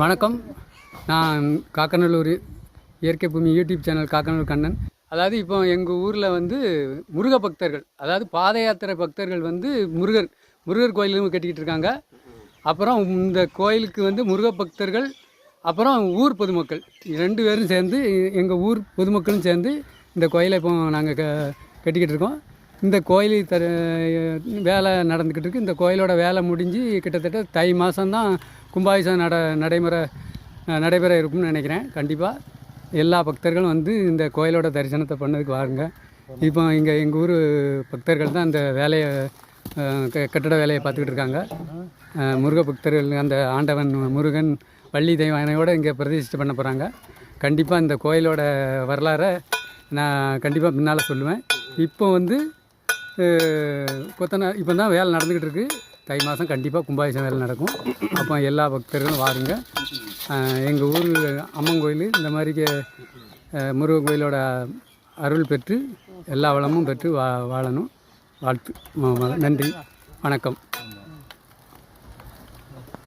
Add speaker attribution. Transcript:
Speaker 1: வணக்கம். நான் காக்கநல்லூர் இயற்கை பூமி யூடியூப் சேனல் காக்கநல்லூர் கண்ணன். அதாவது இப்போ எங்கள் ஊரில் வந்து முருக பக்தர்கள், அதாவது பாத யாத்திரை பக்தர்கள் வந்து முருகர் கோயிலும் கட்டிக்கிட்டு இருக்காங்க. அப்புறம் இந்த கோயிலுக்கு வந்து முருக பக்தர்கள், அப்புறம் ஊர் பொதுமக்கள் 2 பேரும் சேர்ந்து, எங்கள் ஊர் பொதுமக்களும் சேர்ந்து இந்த கோயிலை இப்போ நாங்கள் கட்டிக்கிட்டு இருக்கோம். இந்த கோயில் வேலை நடந்துக்கிட்டு இருக்குது. இந்த கோயிலோட வேலை முடிஞ்சு கிட்டத்தட்ட தை மாதம்தான் கும்பாபிஷேகம் நடைபெற இருக்கும்னு நினைக்கிறேன். கண்டிப்பாக எல்லா பக்தர்களும் வந்து இந்த கோயிலோட தரிசனத்தை பண்ணதுக்கு வாருங்க. இப்போ எங்கள் ஊர் பக்தர்கள் தான் இந்த வேலையை கட்டட வேலையை பார்த்துக்கிட்டு இருக்காங்க. முருக பக்தர்கள், அந்த ஆண்டவன் முருகன் வள்ளி தெய்வானையோடு இங்கே பிரதிஷ்டை பண்ண போகிறாங்க. கண்டிப்பாக இந்த கோயிலோட வரலாறை நான் கண்டிப்பாக பின்னால் சொல்லுவேன். இப்போ வந்து இப்போ தான் வேலை நடந்துக்கிட்டு இருக்குது. தை மாதம் கண்டிப்பாக கும்பாபிஷேகம் வேலை நடக்கும். அப்போ எல்லா பக்தர்களும் வாருங்க. எங்கள் ஊர் அம்மன் கோயில் இந்த மாதிரி முருகன் கோயிலோட அருள் பெற்று எல்லா வளமும் பெற்று வாழணும். வாழ்த்து. நன்றி, வணக்கம்.